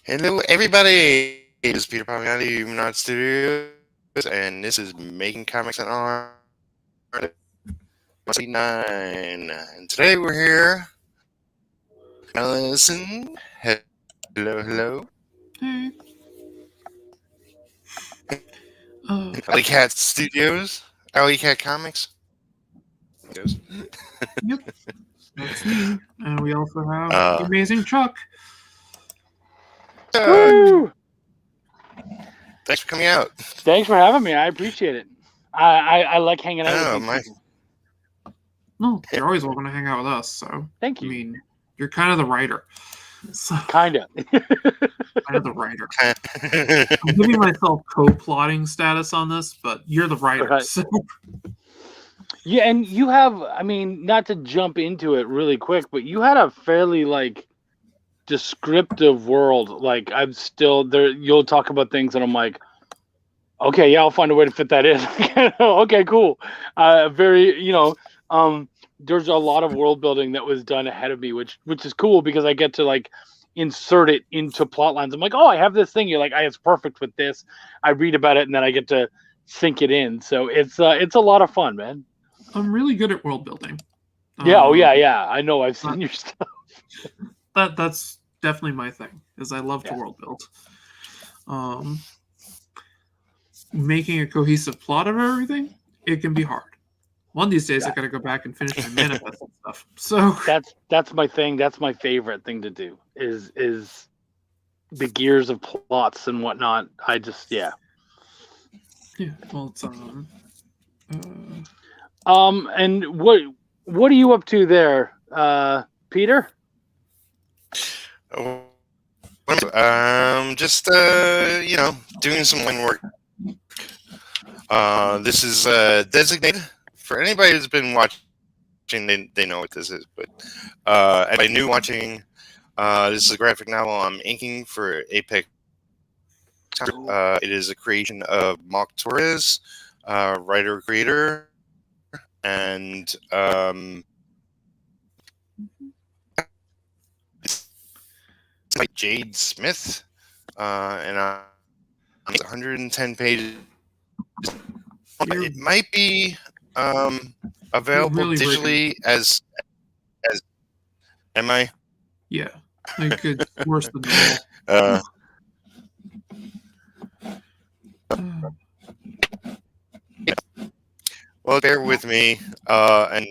Hello, everybody. This is Peter Palmiotti, Not Studios, and this is Making Comics and Art 9. And today we're here. Alison, hello. Hey. Alley Cat Studios, Alley Cat Comics. Yep, that's me. And we also have the Uh, amazing Chuck. Woo! Thanks for coming out. Thanks for having me. I appreciate it. I like hanging out Oh, with these my. people. No, you're always welcome to hang out with us. So Thank I you. mean, you're kind of the writer. So, Kinda. kind of the writer. I'm giving myself co-plotting status on this, but you're the writer. Right. So Yeah, and you have, I mean, not to jump into it really quick, but you had a fairly descriptive world. Like I'm still there. You'll talk about things, and I'm like, okay, yeah, I'll find a way to fit that in. Okay, cool. Very, there's a lot of world building that was done ahead of me, which is cool because I get to insert it into plot lines. I'm like, oh, I have this thing. You're like, it's perfect with this. I read about it and then I get to sink it in. So it's a lot of fun, man. I'm really good at world building. Yeah. Yeah. I know. I've seen your stuff. That's definitely my thing. Is I love to world build. Making a cohesive plot of everything, it can be hard. One of these days, I got to go back and finish my manifest and stuff. So that's my thing. That's my favorite thing to do. Is the gears of plots and whatnot. I just Yeah. Well, it's And what are you up to there, Peter? Just doing some line work. This is designated for anybody who's been watching. They know what this is, but anybody new watching, this is a graphic novel I'm inking for Apex. It is a creation of Mark Torres, writer creator, and it's like Jade Smith, and it's 110 pages. It might be available really digitally as am I? Yeah, like it's worse than normal. Well, bear with me, and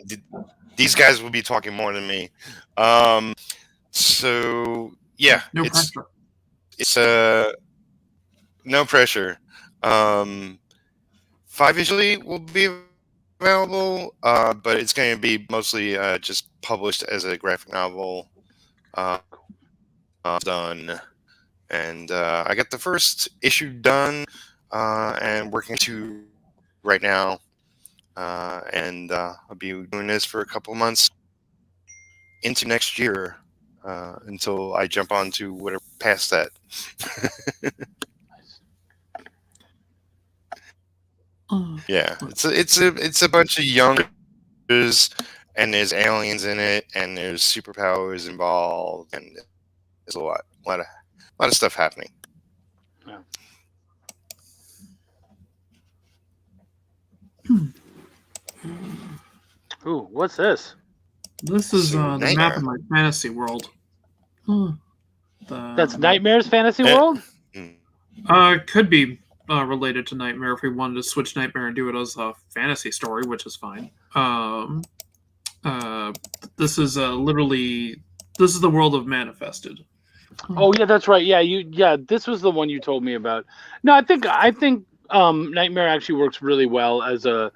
these guys will be talking more than me. So yeah, no pressure. It's no pressure. 5 usually will be available, but it's going to be mostly just published as a graphic novel. Done, and I got the first issue done, and working to right now, and I'll be doing this for a couple months into next year, until I jump on to whatever past that. Yeah, it's a bunch of youngsters, and there's aliens in it, and there's superpowers involved, and there's a lot of stuff happening. Yeah. Ooh, what's this? This is the map of my fantasy world. That's Nightmare's Fantasy World? Could be related to Nightmare if we wanted to switch Nightmare and do it as a fantasy story, which is fine. This is the world of Manifested. Oh yeah, that's right. Yeah, this was the one you told me about. No, I think Nightmare actually works really well as a,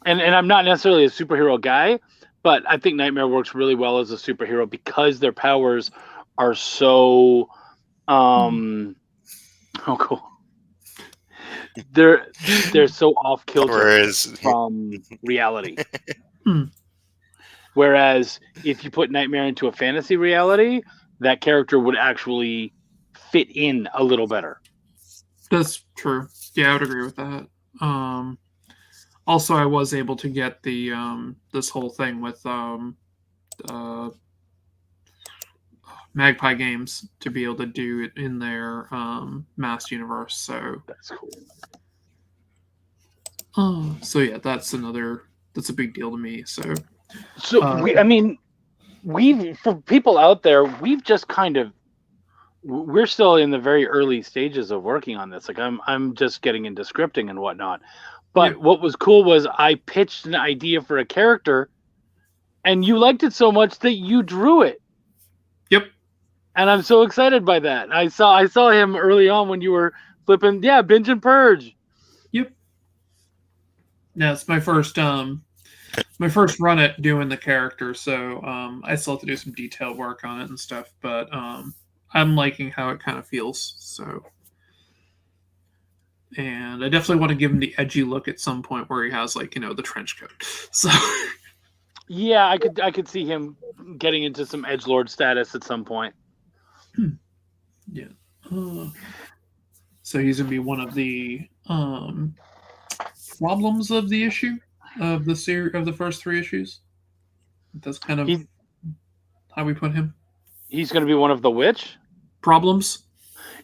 and I'm not necessarily a superhero guy, but I think Nightmare works really well as a superhero because their powers are so oh cool. They're so off kilter from reality. Whereas if you put Nightmare into a fantasy reality, that character would actually fit in a little better. That's true. Yeah, I would agree with that. Also, I was able to get the this whole thing with Magpie Games to be able to do it in their mass universe. So That's cool. so yeah, that's a big deal to me. So we for people out there, we've just kind of we're still in the very early stages of working on this. Like I'm just getting into scripting and whatnot. But what was cool was I pitched an idea for a character, and you liked it so much that you drew it. Yep. And I'm so excited by that. I saw him early on when you were flipping, Binge and Purge. Yep. Yeah, it's my first run at doing the character, so I still have to do some detail work on it and stuff, but I'm liking how it kind of feels. So, and I definitely want to give him the edgy look at some point where he has like the trench coat. So, yeah, I could see him getting into some edgelord status at some point. Yeah. So he's gonna be one of the problems of the issue of the first 3 issues. That's kind of how we put him. He's going to be one of the which problems.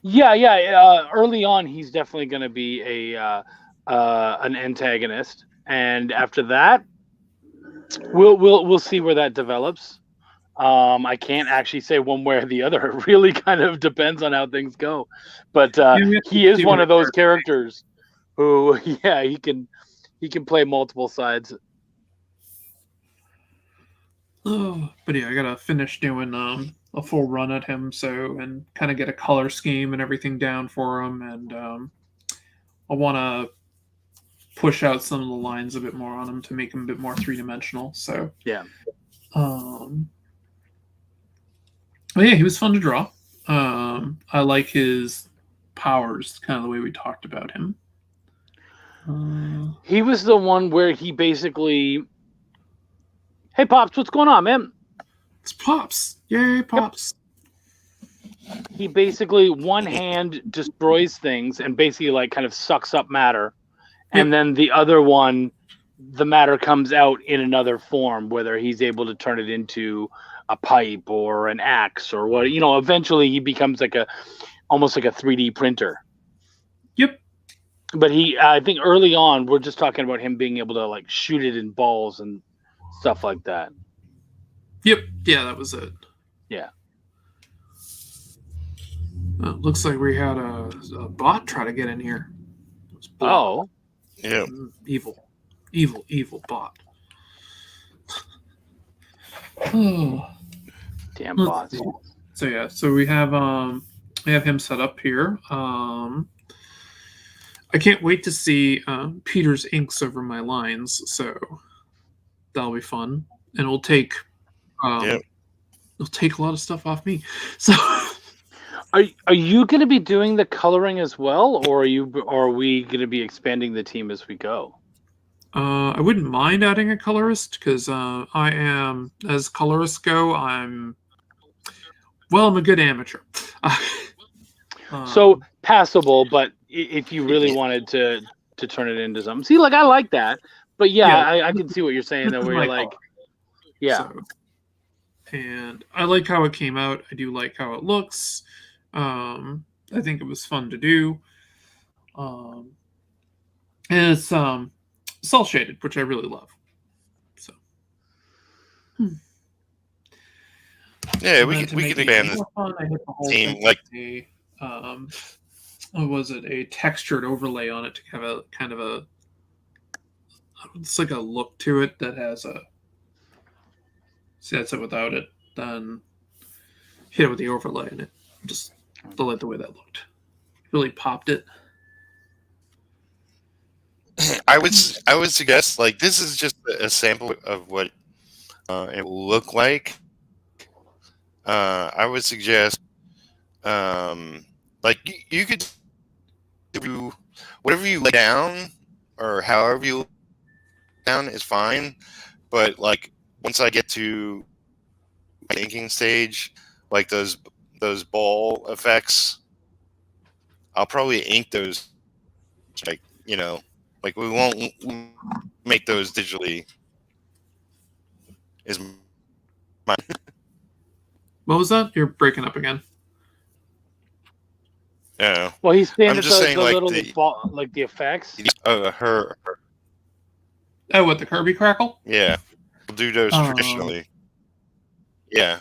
Yeah. Early on, he's definitely going to be an antagonist, and after that, we'll see where that develops. I can't actually say one way or the other. It really kind of depends on how things go. But he is one of those characters who, he can play multiple sides. Oh, but yeah, I gotta finish doing a full run at him, and kind of get a color scheme and everything down for him, and I want to push out some of the lines a bit more on him to make him a bit more 3-dimensional. So yeah. But yeah, he was fun to draw. I like his powers, kind of the way we talked about him. He was the one where he basically, hey Pops, what's going on, man? It's Pops. Yay, Pops. Yep. He basically one hand destroys things and basically like kind of sucks up matter. Yep. And then the other one, the matter comes out in another form, whether he's able to turn it into a pipe or an axe or what, eventually he becomes almost like a 3D printer. Yep. But I think early on, we're just talking about him being able to like shoot it in balls and stuff like that. Yep. Yeah, that was it. Yeah. Looks like we had a bot try to get in here. Oh. Yeah. Evil bot. Oh. Damn bots. So yeah, so we have him set up here. I can't wait to see Peter's inks over my lines, so that'll be fun, and it'll take a lot of stuff off me. So, are you going to be doing the coloring as well, or are we going to be expanding the team as we go? I wouldn't mind adding a colorist because I am, as colorists go, I'm a good amateur. So passable, but if you really wanted to turn it into something, see, like I like that, but I can see what you're saying though, where you're like, So, and I like how it came out. I do like how it looks. I think it was fun to do. And it's cell shaded, which I really love. So, yeah, we can expand this team like was it a textured overlay on it to have a kind of it's like a look to it that has a. See, that's it without it. Then hit it with the overlay, and it just like the way that looked. Really popped it. I would suggest like this is just a sample of what it will look like. I would suggest like you could do whatever you lay down or however you lay down is fine, but like once I get to the inking stage, like those ball effects, I'll probably ink those like like we won't make those digitally. Is my What was that? You're breaking up again. Yeah. Well, he's saying I'm that just saying, the like, little the- like the effects. Her. Oh, what, the Kirby Crackle? Yeah. We'll do those Um, traditionally. Yeah.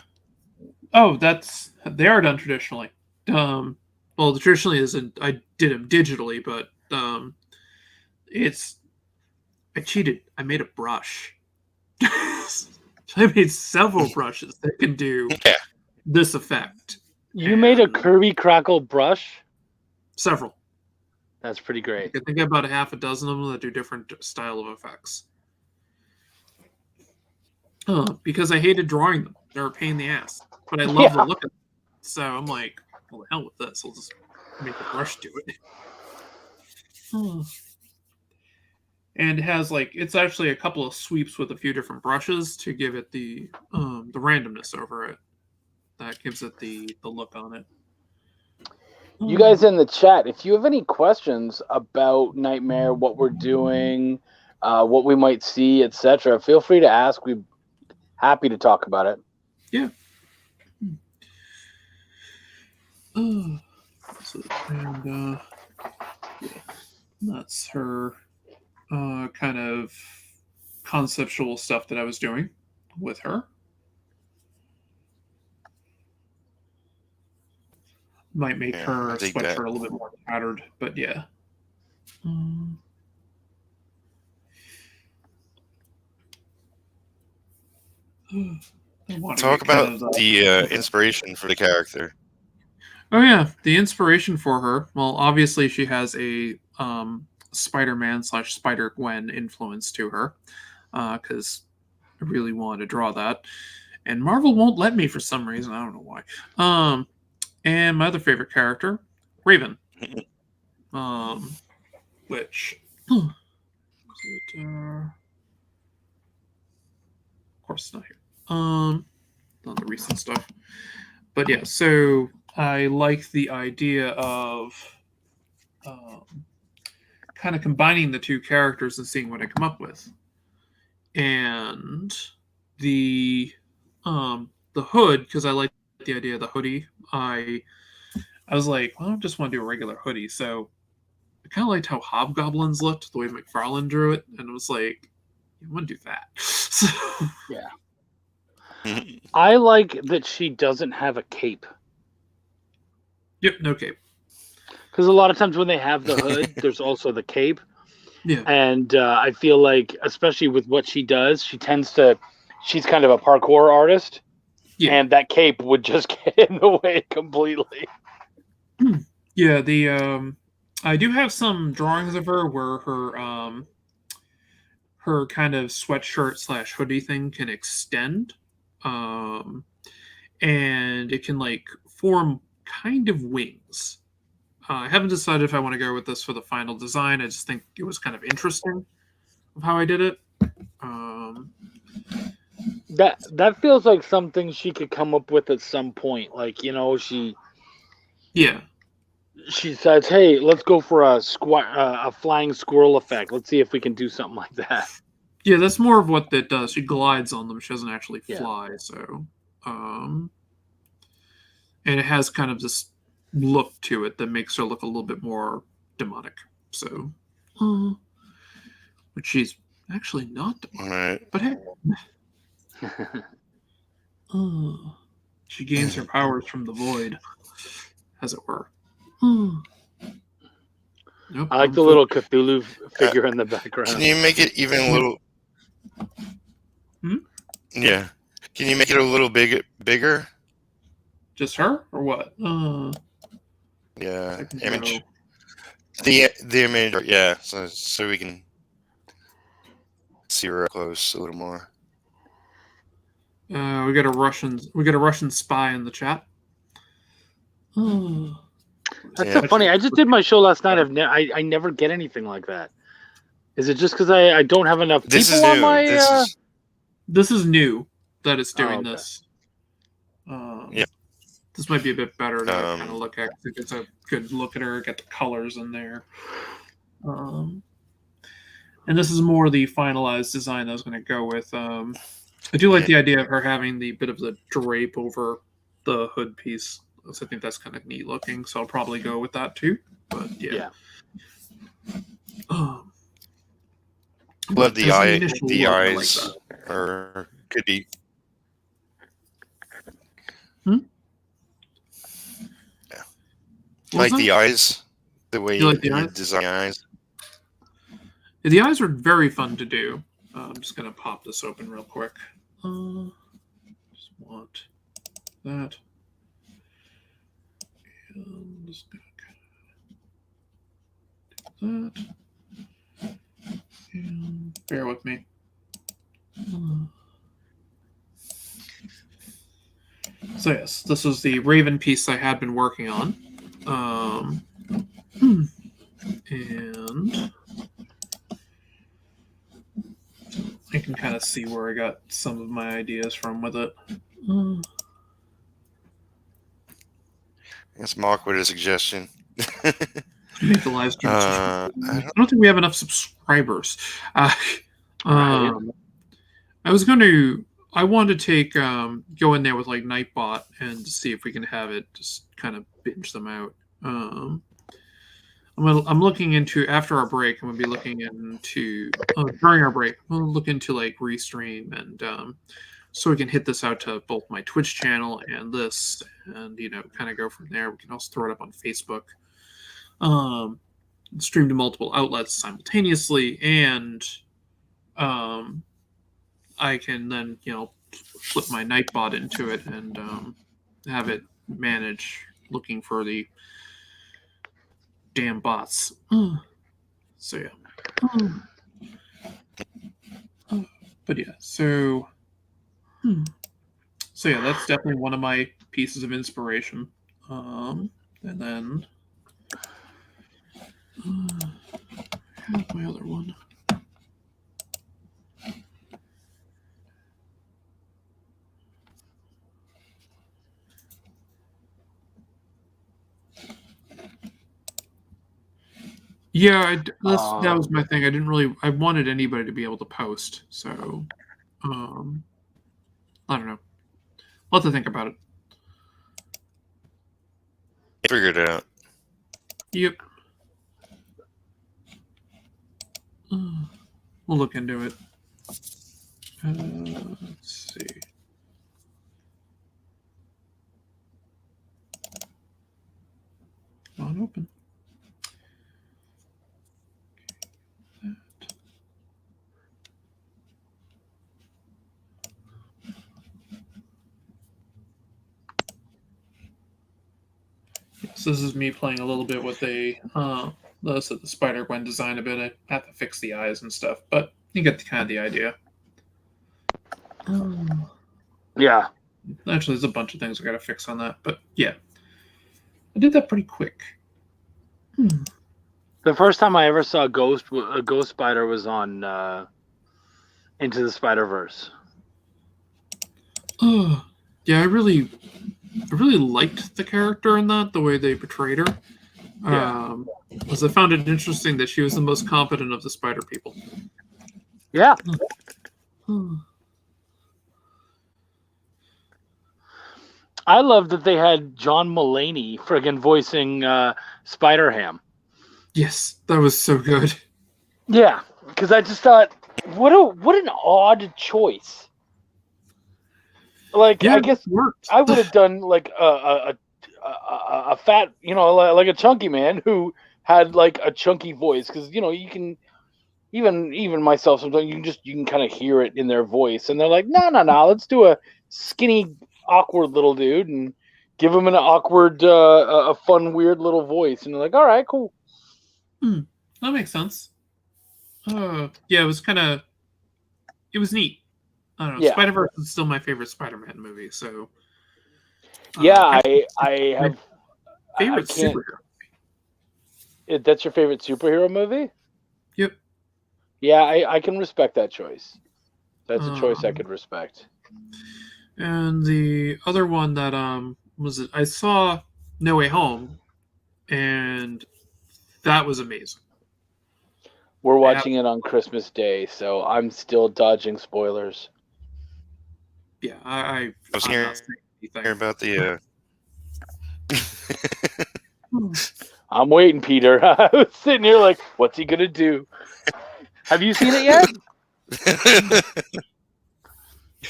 Oh, they are done traditionally. Well, the traditionally isn't. I did them digitally, but I cheated. I made a brush. I made several brushes that can do Yeah. this effect. You made a And Kirby Crackle brush. several. That's pretty great. I think about a half a dozen of them that do different style of effects. Because I hated drawing them. They're a pain in the ass. But I love the look of them. So I'm like, well, the hell with this. I'll just make a brush do it. And it has it's actually a couple of sweeps with a few different brushes to give it the randomness over it. That gives it the look on it. You guys in the chat, if you have any questions about Nightmare, what we're doing, what we might see, etc., feel free to ask. We're happy to talk about it. Yeah. That's her kind of conceptual stuff that I was doing with her. Might make her sweatshirt a little bit more tattered, but yeah. Talk about the inspiration for the character. Oh yeah, the inspiration for her. Well, obviously she has a Spider-Man / Spider-Gwen influence to her, because I really wanted to draw that, and Marvel won't let me for some reason. I don't know why. And my other favorite character, Raven. Which of course it's not here. On the recent stuff. But yeah, so I like the idea of kind of combining the two characters and seeing what I come up with. And the hood, because I like the idea of the hoodie, I was like, well, I don't just want to do a regular hoodie. So I kind of liked how Hobgoblins looked, the way McFarlane drew it, and it was like, you want to do that. So, yeah. I like that she doesn't have a cape. Yep, no cape. Because a lot of times when they have the hood, there's also the cape. Yeah. And I feel like, especially with what she does, she's kind of a parkour artist. Yeah. And that cape would just get in the way completely. Yeah, I do have some drawings of her where her kind of sweatshirt / hoodie thing can extend. And it can form kind of wings. I haven't decided if I want to go with this for the final design. I just think it was kind of interesting of how I did it. That feels like something she could come up with at some point. She says, "Hey, let's go for a flying squirrel effect. Let's see if we can do something like that." Yeah, that's more of what that does. She glides on them. She doesn't actually fly. So, and it has kind of this look to it that makes her look a little bit more demonic. So, but she's actually not demonic. Right. But hey, she gains her powers from the void, as it were. Nope, I like the little Cthulhu figure in the background. Can you make it even a little? Yeah. Can you make it a little bigger? Just her or what? Yeah. Image. The image. Yeah. So we can see her up close a little more. We got a Russian spy in the chat. That's so funny. I just did my show last night. I never get anything like that. Is it just because I don't have enough people on my? This is new that it's doing this. Yeah. This might be a bit better to kind of look at. It's a good look at her. Get the colors in there. And this is more the finalized design I was going to go with. I do like the idea of her having the bit of the drape over the hood piece. So I think that's kind of neat looking. So I'll probably go with that too. But yeah. Love the as an eye. initial The look, I like eyes that. are could be. Hmm? Yeah. What Like was the that? eyes. The way You like the you eyes? design the eyes. Yeah, the eyes are very fun to do. I'm just gonna pop this open real quick. Just want that. And just gonna do that. And bear with me. So yes, this is the Raven piece I had been working on. And I can kind of see where I got some of my ideas from with it. That's Mark with a suggestion. Make the live stream. I I don't think we have enough subscribers. Right. I was going to. I wanted to take go in there with like Nightbot and see if we can have it just kind of binge them out. I'm looking into after our break. I'm gonna be looking into during our break. We'll look into like restream and so we can hit this out to both my Twitch channel and this, and kind of go from there. We can also throw it up on Facebook. Stream to multiple outlets simultaneously, and I can then flip my Nightbot into it and have it manage looking for the damn bots. So yeah. But yeah, so yeah, that's definitely one of my pieces of inspiration. And then here's my other one. Yeah, that was my thing. I wanted anybody to be able to post, so I don't know. I'll have to think about it. figured it out. Yep. We'll look into it. Let's see. Come on, open. So this is me playing a little bit with the Spider-Gwen design a bit. I have to fix the eyes and stuff, but you get the idea. Yeah. Actually, there's a bunch of things I got to fix on that, but yeah. I did that pretty quick. The first time I ever saw a ghost spider was on Into the Spider-Verse. Yeah, I really liked the character in that, the way they portrayed her. Yeah. Because I found it interesting that she was the most competent of the spider people. Yeah. I love that they had John Mulaney friggin' voicing Spider-Ham. Yes, that was so good. Yeah, because I just thought, what an odd choice. Like, Yeah, I guess I would have done like a fat, like a chunky man who had like a chunky voice, because you can even myself sometimes you can kind of hear it in their voice, and they're like, no, let's do a skinny, awkward little dude and give him an awkward, a fun, weird little voice, and they're like, all right, cool. That makes sense. Yeah, it was neat. I don't know. Yeah. Spider-Verse is still my favorite Spider-Man movie, so yeah, I have favorite superhero. That's your favorite superhero movie? Yep. Yeah, I can respect that choice. That's a choice I could respect. And the other one that was I saw No Way Home, and that was amazing. We're watching it on Christmas Day, so I'm still dodging spoilers. Yeah, I'm was not here saying thing. Hear about the. I'm waiting, Peter. I was sitting here like, what's he gonna do? Have you seen it yet?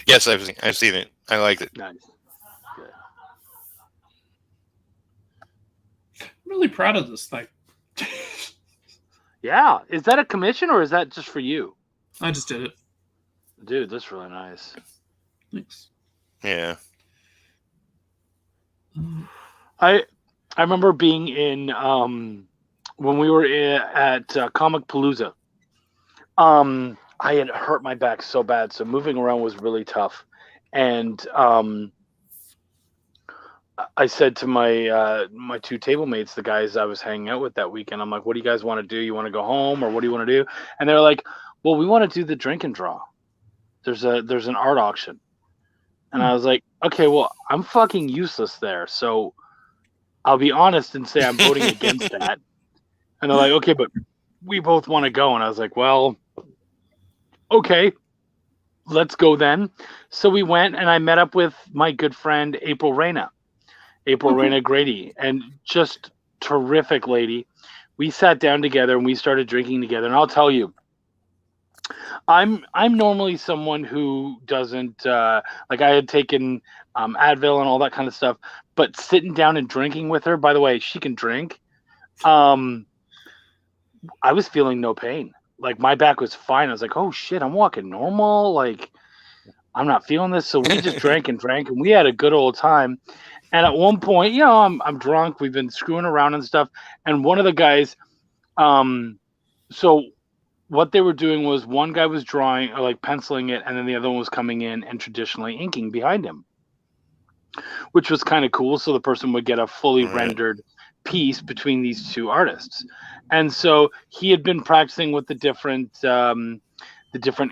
Yes, I've seen it. I liked it. Nice. Good. I'm really proud of this thing. Yeah. Is that a commission or is that just for you? I just did it. Dude, that's really nice. Thanks. Yeah. I remember being in when we were at Comic Palooza. I had hurt my back so bad, so moving around was really tough. And I said to my my two table mates, the guys I was hanging out with that weekend, I'm like, "What do you guys want to do? You want to go home, or what do you want to do?" And they're like, "Well, we want to do the drink and draw. There's an art auction." And I was like, "Okay, well, I'm fucking useless there, so I'll be honest and say I'm voting against that." And they're like, "Okay, but we both want to go." And I was like, "Well, okay, let's go then." So we went, and I met up with my good friend April Reyna Grady, and just terrific lady. We sat down together and we started drinking together. And I'll tell you, I'm normally someone who doesn't like. I had taken Advil and all that kind of stuff, but sitting down and drinking with her. By the way, she can drink. I was feeling no pain. Like my back was fine. I was like, oh shit, I'm walking normal. Like I'm not feeling this. So we just drank and we had a good old time. And at one point, you know, I'm drunk. We've been screwing around and stuff. And one of the guys, so what they were doing was one guy was drawing or like penciling it, and then the other one was coming in and traditionally inking behind him, which was kind of cool. So the person would get a fully rendered piece between these two artists. And so he had been practicing with the different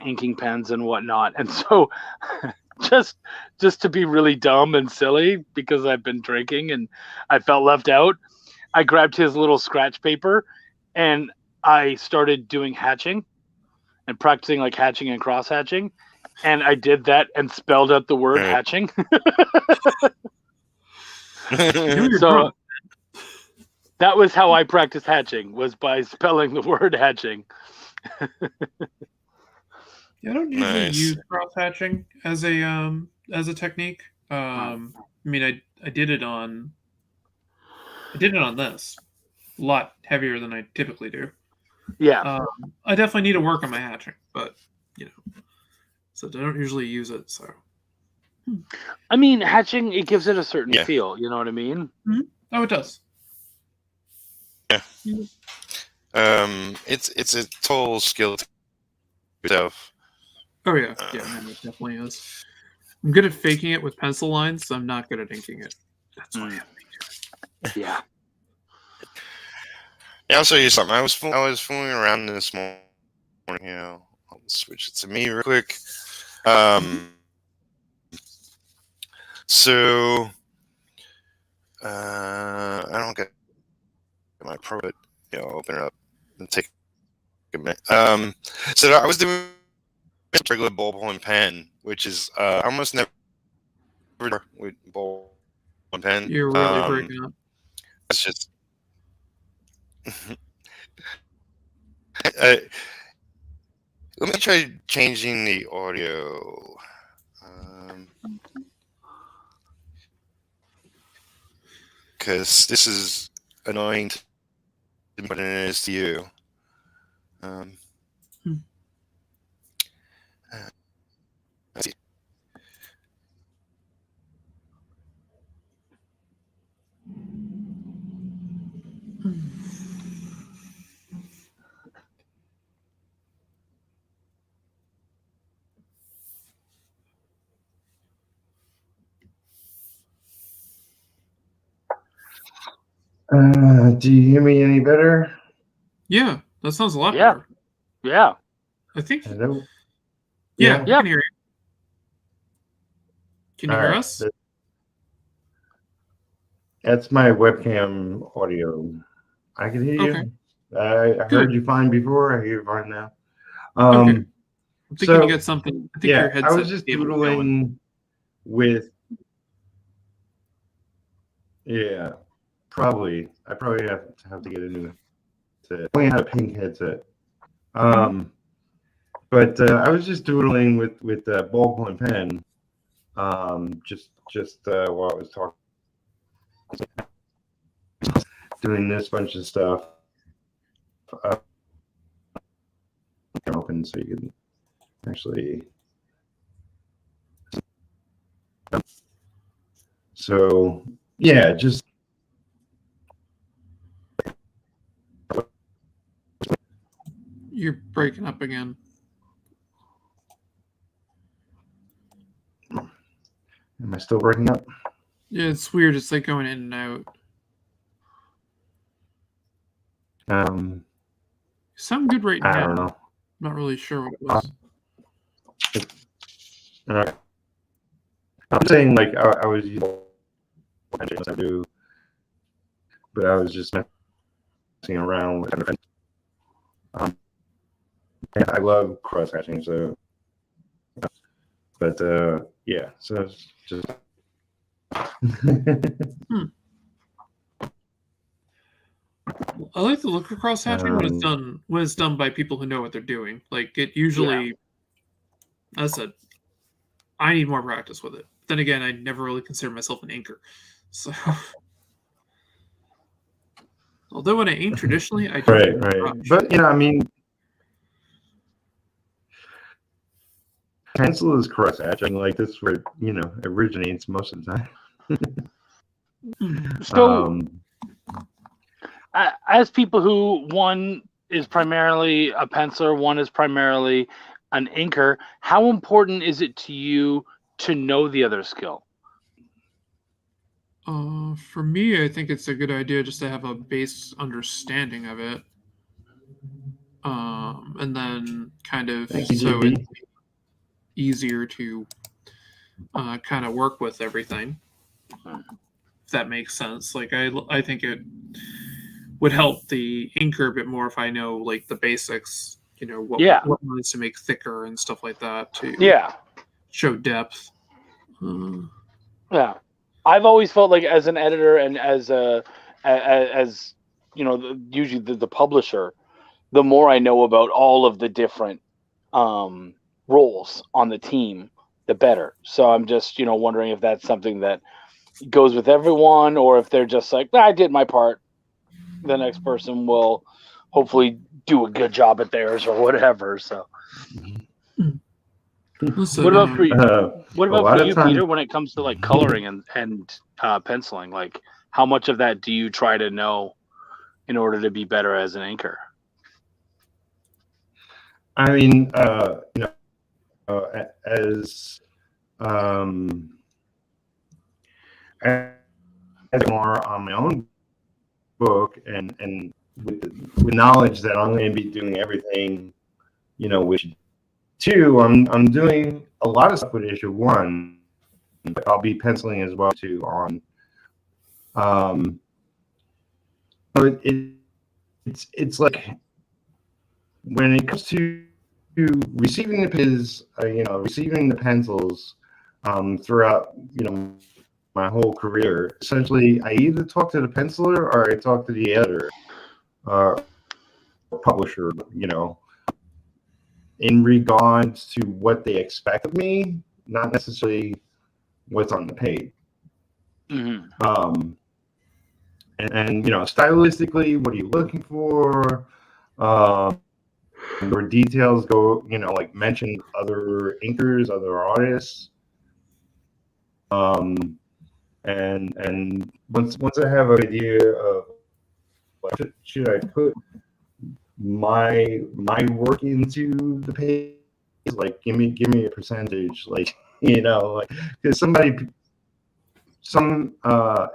inking pens and whatnot. And so just to be really dumb and silly, because I've been drinking and I felt left out, I grabbed his little scratch paper and I started doing hatching and practicing like hatching and cross hatching. And I did that and spelled out the word hatching. So that was how I practiced hatching, was by spelling the word hatching. Yeah, I don't usually use cross hatching as a technique. I mean, I did it on this a lot heavier than I typically do. Yeah, I definitely need to work on my hatching, but so I don't usually use it. So, I mean, hatching, it gives it a certain feel. You know what I mean? Mm-hmm. Oh, it does. Yeah. It's a total skill to yourself. Oh yeah, man, it definitely is. I'm good at faking it with pencil lines, so I'm not good at inking it. That's why I have to do it. Yeah. Yeah, I'll show you something. I was fooling around this morning. I'll switch it to me real quick. So I don't get my pro, but I'll open it up and take a minute. So I was doing a regular ballpoint pen, which is almost never with ballpoint pen. You're really breaking up. It's just. Let me try changing the audio. Because this is annoying to me more than it is to you. Let's see. Do you hear me any better? Yeah, that sounds a lot better. Yeah. I think. Hello? Yeah, we can hear you. Can you hear us? That's my webcam audio. I can hear you. I heard you fine before. I hear you fine now. Okay. I'm thinking you got something. I think your headset I was just doodling with Yeah, probably. I probably have to get a new headset. I only had a pink headset. But I was just doodling with a ballpoint pen. Just while I was talking, doing this bunch of stuff. Open so you can actually. So yeah, just. You're breaking up again. Am I still breaking up? Yeah, it's weird. It's like going in and out. You sound good right now. I don't know. I'm not really sure what it was. I'm saying like I was using I do, but I was just messing around with it. And I love cross hatching, so. But yeah, so it's just. I like the look of cross hatching when it's done by people who know what they're doing. Like it usually, as I said, I need more practice with it. Then again, I never really consider myself an inker, so. Although when I ink traditionally, I don't. Right. But I mean, pencil is cross hatching. Like that's where it originates most of the time. So, as people who one is primarily a penciler, one is primarily an inker, how important is it to you to know the other skill? For me, I think it's a good idea just to have a base understanding of it, and then kind of so it's easier to kind of work with everything. If that makes sense. Like I think it would help the inker a bit more if I know like the basics. What needs to make thicker and stuff like that to show depth. Yeah, I've always felt like as an editor and as usually the publisher, the more I know about all of the different roles on the team, the better. So I'm just wondering if that's something that goes with everyone, or if they're just like, I did my part, the next person will hopefully do a good job at theirs or whatever. So what about for you? What about for you, Peter, when it comes to like coloring and penciling? Like how much of that do you try to know in order to be better as an inker? I mean, as more on my own book and with knowledge that I'm going to be doing everything, with 2, I'm doing a lot of stuff with issue 1, but I'll be penciling as well too on. But it's like when it comes to receiving receiving the pencils throughout my whole career. Essentially, I either talk to the penciler or I talk to the editor or publisher, in regards to what they expect of me, not necessarily what's on the page. Mm-hmm. And stylistically, what are you looking for? Where details go, like mention other inkers, other artists. And once I have an idea of what should I put my work into the page, like give me a percentage, like because some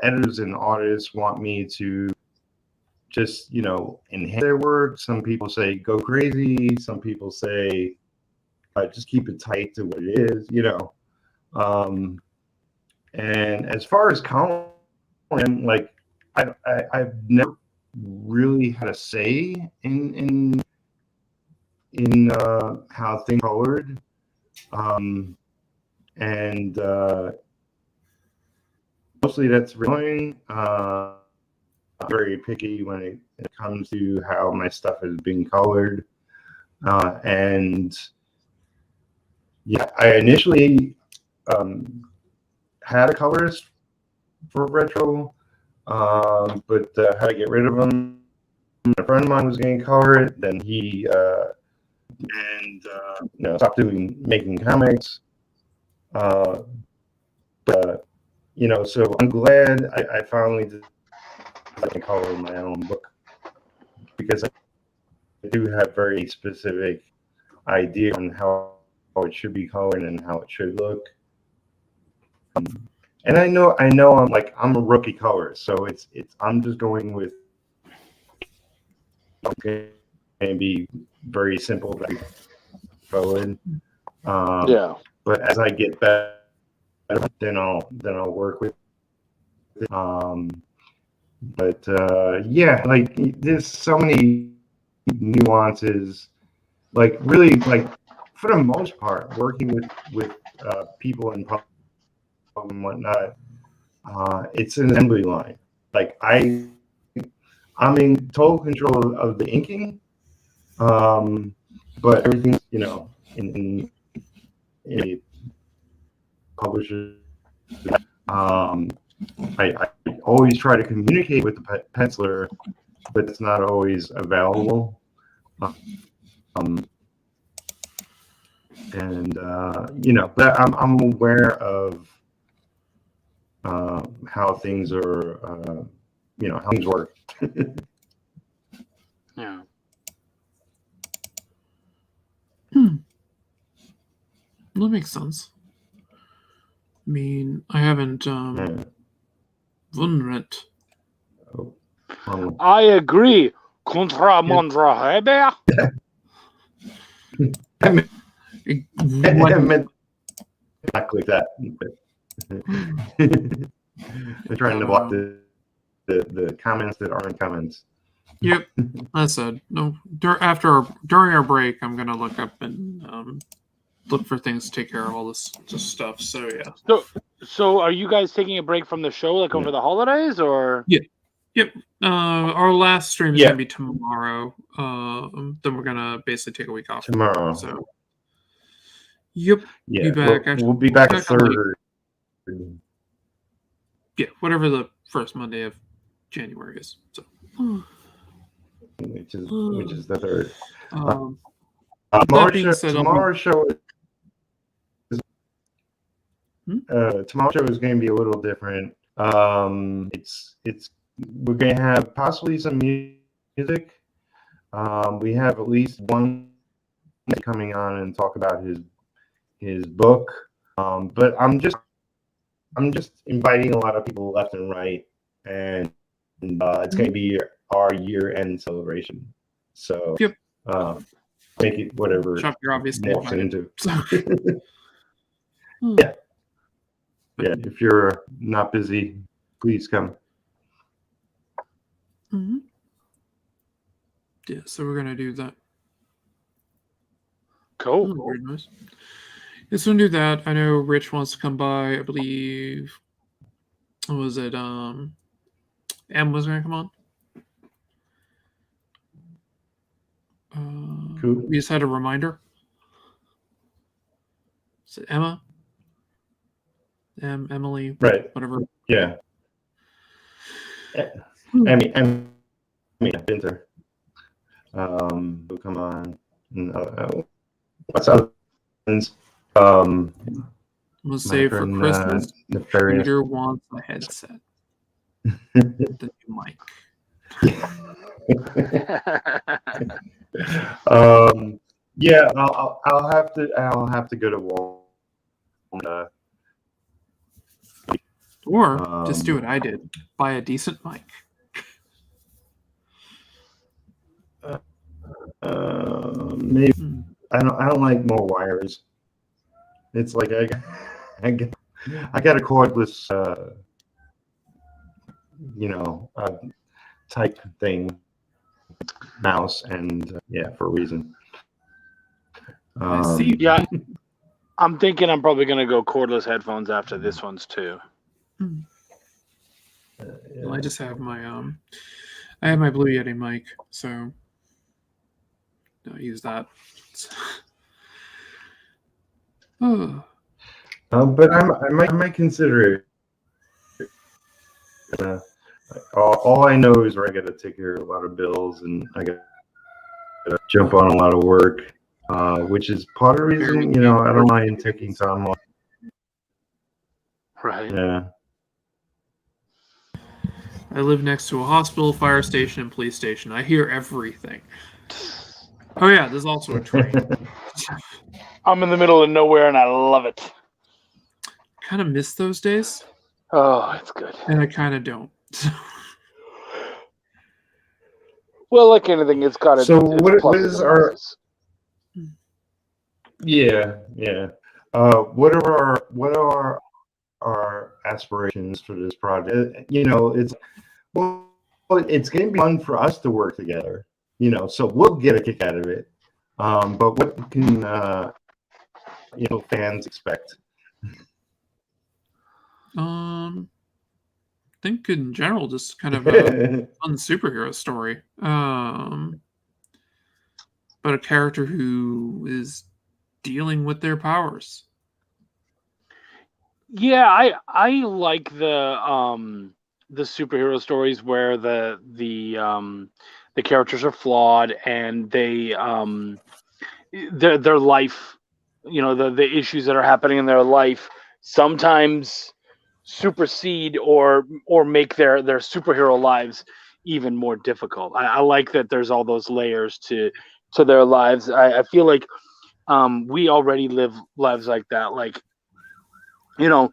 editors and artists want me to just enhance their work. Some people say go crazy. Some people say just keep it tight to what it is, and as far as coloring, like I've never really had a say in how things colored, and mostly that's annoying. I'm very picky when it comes to how my stuff is being colored. And yeah, I initially had a colorist for retro, but had to get rid of him. A friend of mine was going to color it, then he stopped making comics. But so I'm glad I finally did color my own book, because I do have very specific idea on how it should be colored and how it should look. And I know I'm a rookie colorist, so I'm just going with and be very simple, very forward. Yeah. But as I get better, then I'll work with it. But yeah, like there's so many nuances. Like really, like for the most part, working with people in public and whatnot, it's an assembly line. Like I'm in total control of the inking, but everything's in a publisher. I always try to communicate with the penciler, but it's not always available. But I'm aware of how things are, how things work. Yeah. That makes sense. I mean, I haven't wondered. I agree. Contra Mondra Heber. I meant exactly that. They're trying to block the comments that aren't comments. Yep, I said no. During our break, I'm gonna look up and look for things to take care of all this stuff. So yeah. So are you guys taking a break from the show, like over the holidays, or? Yeah. Yep. Our last stream is gonna be tomorrow. Then we're gonna basically take a week off tomorrow. So. Yep. Yeah. Be back. We'll be back third. Yeah, whatever the first Monday of January is. So. Which is the third. Tomorrow's show is going to be a little different. We're going to have possibly some music. We have at least one coming on and talk about his book. But I'm just inviting a lot of people left and right, and it's going to be our year-end celebration. So make it whatever you're obviously morphs into. So. Yeah. If you're not busy, please come. Mm-hmm. Yeah, so we're gonna do that. Cool. Very nice. Yes, we'll do that. I know Rich wants to come by. I believe. What was it? M was gonna come on. Cool. We just had a reminder. Is it Emma? Emily? Right. Whatever. Yeah. Emmy Binter. Will come on. What's up? We'll say for Christmas, Peter wants a headset. The new mic. Yeah, I'll have to go to Walmart. Or just do what I did: buy a decent mic. Maybe I don't like more wires. It's like I got a cordless type thing mouse, and for a reason. I see. Yeah, I'm thinking I'm probably gonna go cordless headphones after this one's too. Well, I just have my I have my Blue Yeti mic, so I use that. Oh. But I might consider it. All I know is where I got to take care of a lot of bills, and I got to jump on a lot of work, which is part of the reason, I don't mind taking time off. Right. Yeah. I live next to a hospital, fire station, and police station. I hear everything. Oh yeah, there's also a train. I'm in the middle of nowhere, and I love it. Kind of miss those days. Oh, it's good. And I kind of don't. Well, like anything, it's got its what pluses is and our? minuses. Yeah. What are our aspirations for this project? It's it's going to be fun for us to work together. So we'll get a kick out of it. But what can fans expect? I think in general, just kind of a fun superhero story. But a character who is dealing with their powers. Yeah, I like the superhero stories where the characters are flawed and they their life, the issues that are happening in their life sometimes supersede or make their superhero lives even more difficult. I like that there's all those layers to their lives. I feel like we already live lives like that. Like, you'll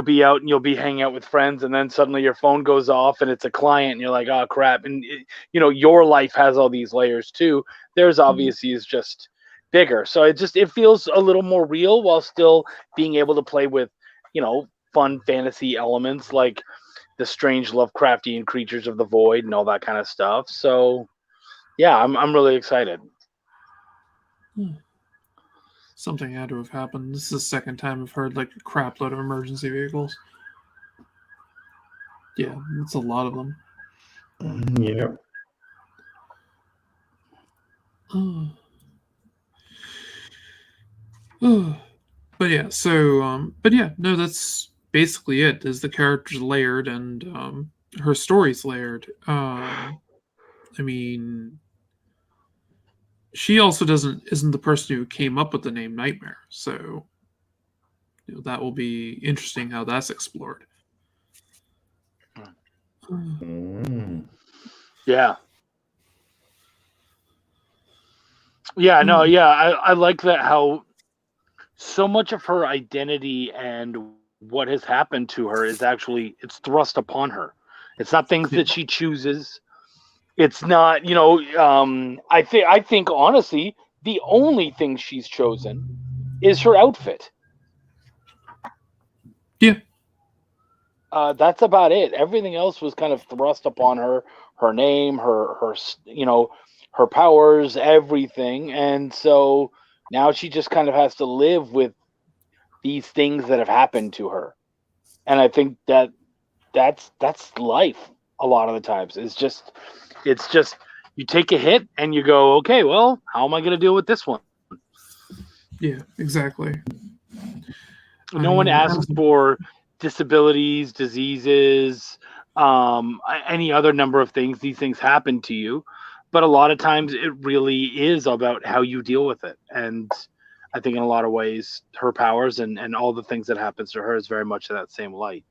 be out and you'll be hanging out with friends, and then suddenly your phone goes off and it's a client, and you're like, oh crap. And your life has all these layers too. Theirs obviously is just bigger, so it feels a little more real while still being able to play with fun fantasy elements like the strange Lovecraftian creatures of the void and all that kind of stuff. So yeah, I'm really excited. Something had to have happened. This is the second time I've heard like a crap load of emergency vehicles. Yeah, it's a lot of them. Yeah. But yeah, no, that's basically it. Is the characters layered and her story's layered. I mean, she also isn't the person who came up with the name Nightmare, so that will be interesting how that's explored. Yeah. Yeah, no, yeah, I like that how so much of her identity and what has happened to her is actually it's thrust upon her. It's not things that she chooses. It's not, I think honestly, the only thing she's chosen is her outfit. Yeah. That's about it. Everything else was kind of thrust upon her, her name, her her powers, everything. And so now she just kind of has to live with these things that have happened to her. And I think that's life a lot of the times. It's just you take a hit and you go, okay, well, how am I going to deal with this one? Yeah, exactly. No one asks for disabilities, diseases, any other number of things. These things happen to you, but a lot of times it really is about how you deal with it. And I think in a lot of ways, her powers and all the things that happens to her is very much in that same light.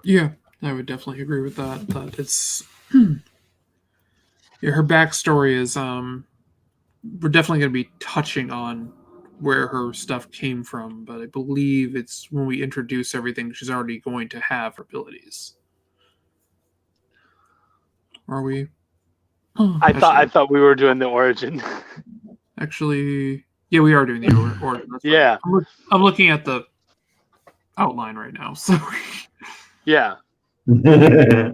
Yeah, I would definitely agree with that. That it's her backstory is we're definitely going to be touching on where her stuff came from, but I believe it's when we introduce everything, she's already going to have her abilities. Are we? I thought we were doing the origin. Actually, yeah, we are doing the origin. Yeah, right. I'm looking at the outline right now. So yeah, yeah,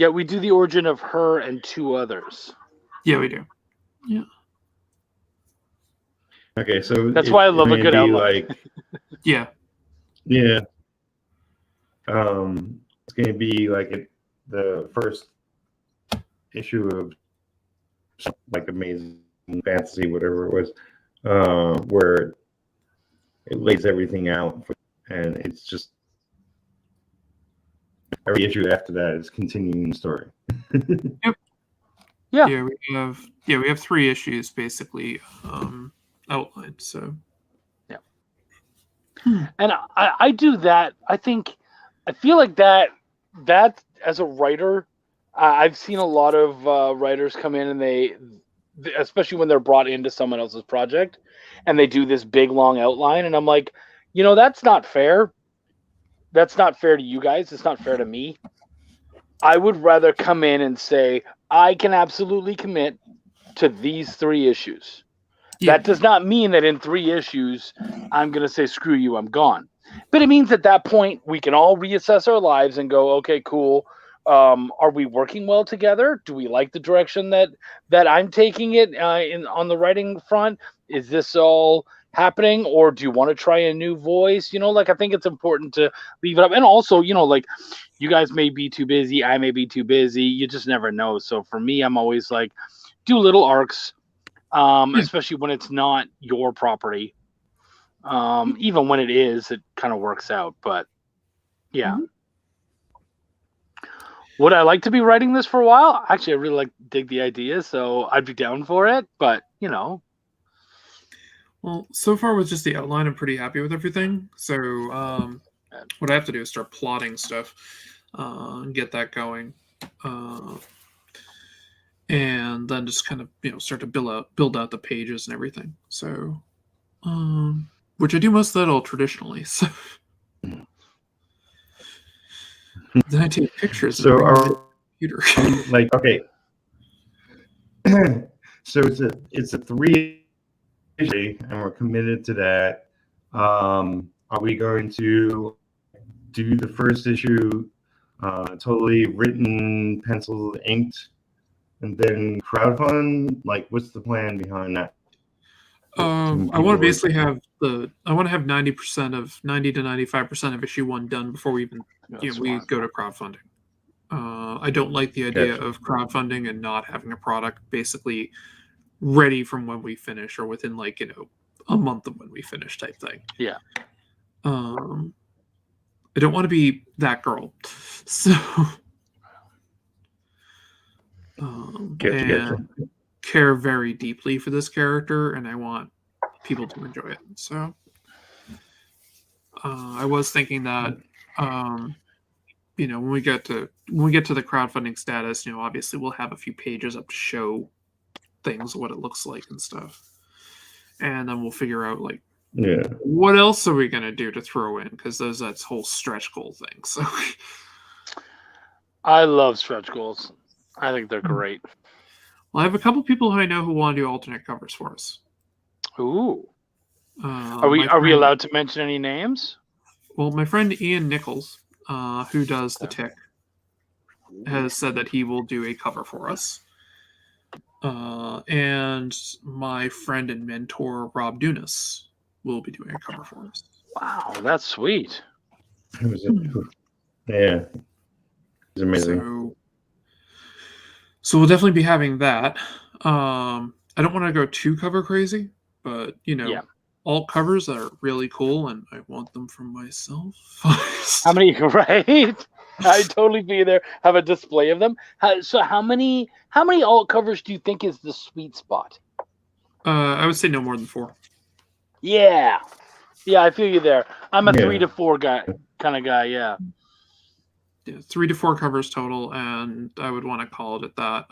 we do the origin of her and two others. Yeah, we do. Yeah. Okay, so that's why I love a good outline. Yeah. Yeah. It's going to be like the first issue of like Amazing Fantasy, whatever it was, where it lays everything out, and it's just every issue after that is continuing the story. Yep. Yeah. We have 3 issues basically outlined. So And I do that. I feel like that as a writer, I've seen a lot of writers come in and they, especially when they're brought into someone else's project, and they do this big long outline, and I'm like, that's not fair. That's not fair to you guys. It's not fair to me. I would rather come in and say, I can absolutely commit to these 3 issues. yeah. That does not mean that in 3 issues, I'm going to say, screw you, I'm gone. But it means at that point, we can all reassess our lives and go, okay, cool. Are we working well together? Do we like the direction that I'm taking it on the writing front? Is this all happening? Or do you want to try a new voice? I think it's important to leave it up. And also, you guys may be too busy. I may be too busy. You just never know. So for me, I'm always like, do little arcs. Especially when it's not your property. Even when it is, it kind of works out. But yeah. Mm-hmm. Would I like to be writing this for a while? Actually, I really dig the idea, so I'd be down for it. But Well, so far with just the outline, I'm pretty happy with everything. So what I have to do is start plotting stuff and get that going. And then just kind of start to build out the pages and everything. So, which I do most of that all traditionally. So then I take pictures. So and computer. Like okay, so it's a 3 issue, and we're committed to that. Are we going to do the first issue totally written, penciled, inked? And then crowdfund, like what's the plan behind that? I want to basically have 90% of 90 to 95% of issue 1 done before we even we go to crowdfunding. I don't like the idea of crowdfunding and not having a product basically ready from when we finish or within a month of when we finish type thing. Yeah. I don't want to be that girl. So and care very deeply for this character, and I want people to enjoy it. So I was thinking that when we get to the crowdfunding status, obviously we'll have a few pages up to show things, what it looks like and stuff, and then we'll figure out what else are we gonna do to throw in, because there's that whole stretch goal thing. So I love stretch goals. I think they're great. Well, I have a couple people who I know who want to do alternate covers for us. Ooh. Are we allowed to mention any names? Well, my friend Ian Nichols, who does The Tick, has said that he will do a cover for us. And my friend and mentor, Rob Dunas, will be doing a cover for us. Wow, that's sweet. Yeah. It's amazing. So we'll definitely be having that. I don't want to go too cover crazy, but all covers are really cool, and I want them for myself. How many? Right? I'd totally be there. Have a display of them. So how many alt covers do you think is the sweet spot? I would say no more than 4. Yeah, I feel you there. I'm a 3 to 4 kind of guy. Yeah. 3 to 4 covers total, and I would want to call it at that.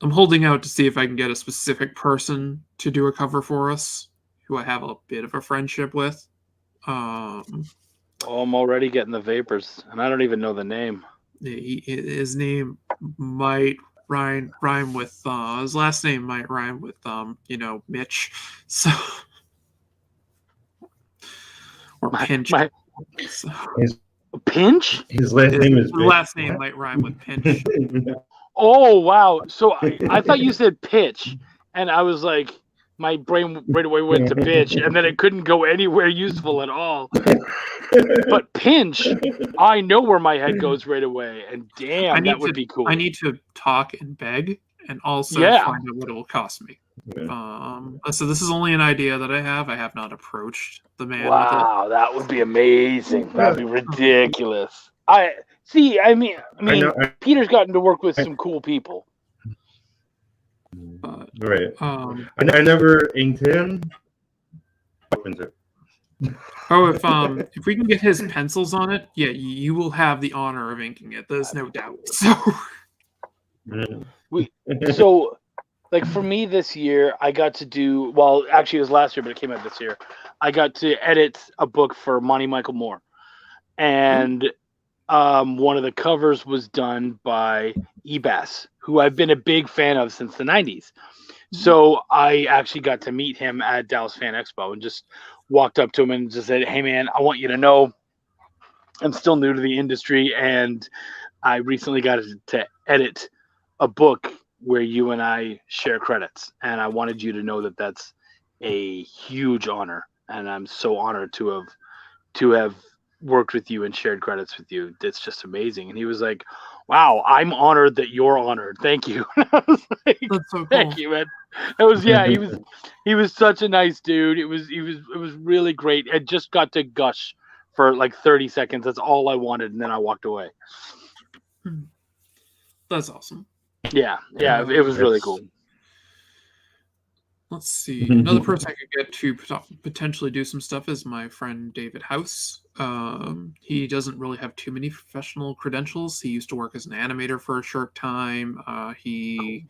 I'm holding out to see if I can get a specific person to do a cover for us, who I have a bit of a friendship with. I'm already getting the vapors, and I don't even know the name. His name might rhyme with his last name might rhyme with Mitch. So or Pinch. Pinch? His last name is. His last name might rhyme with Pinch. Oh wow! So I thought you said pitch, and I was like, my brain right away went to bitch, and then it couldn't go anywhere useful at all. But pinch, I know where my head goes right away, and damn, that would be cool. I need to talk and beg, and also find out what it will cost me. So this is only an idea that I have. I have not approached the man with it. Wow, that would be amazing. That'd be ridiculous. I mean, Peter's gotten to work with some cool people. Right. I never inked him. Oh, if we can get his pencils on it, yeah, you will have the honor of inking it. There's no doubt. So, like for me this year, I got to do, well, actually it was last year, but it came out this year. I got to edit a book for Monty Michael Moore, and one of the covers was done by Ebas, who I've been a big fan of since the 90s. So I actually got to meet him at Dallas Fan Expo and just walked up to him and just said, "Hey man, I want you to know I'm still new to the industry, and I recently got to edit a book where you and I share credits, and I wanted you to know that that's a huge honor, and I'm so honored to have worked with you and shared credits with you. It's just amazing." And he was like, "Wow, I'm honored that you're honored. Thank you." I was like, that's so cool. Thank you, man. It was he was such a nice dude. It was really great. I just got to gush for like 30 seconds. That's all I wanted, and then I walked away. That's awesome. Yeah, it was really cool. Let's see. Another person I could get to potentially do some stuff is my friend David House. He doesn't really have too many professional credentials. He used to work as an animator for a short time. He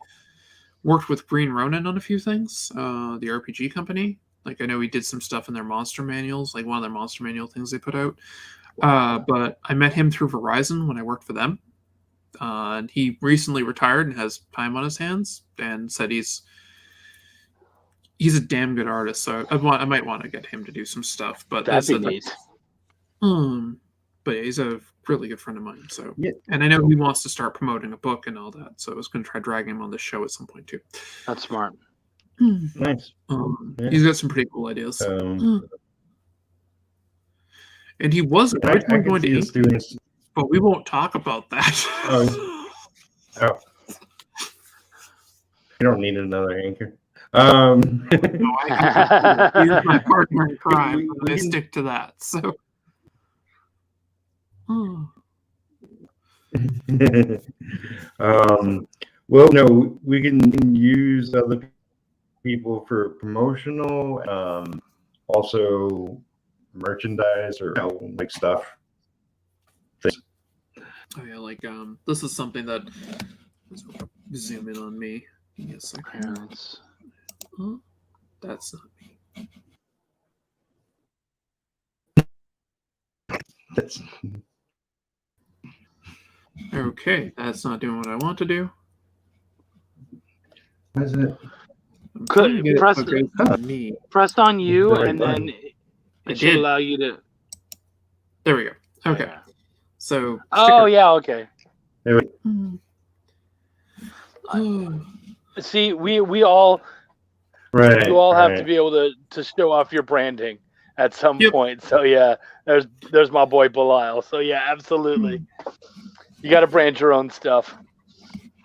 worked with Green Ronin on a few things, the RPG company. Like, I know he did some stuff in their monster manuals, like one of their monster manual things they put out. But I met him through Verizon when I worked for them. And he recently retired and has time on his hands, and said he's a damn good artist. So I might want to get him to do some stuff. But that'd be neat. But yeah, he's a really good friend of mine. So yeah. And I know he wants to start promoting a book and all that. So I was going to try dragging him on the show at some point too. That's smart. Nice. He's got some pretty cool ideas. And he was originally going to ink, but we won't talk about that. Oh. You don't need another anchor. No, he's my partner in crime. I stick to that. So. Well, no, we can use other people for promotional, also merchandise or like stuff. Oh yeah, like this is something that zoom in on me. Yes, I can. That's not me. That's okay. That's not doing what I want to do. What is it? Pressed on you, and then it should allow you to. There we go. Okay. So. Oh yeah. Okay. There we. See, we all. Right. You all have to be able to show off your branding at some point. So yeah, there's my boy Belial. So yeah, absolutely. You got to brand your own stuff.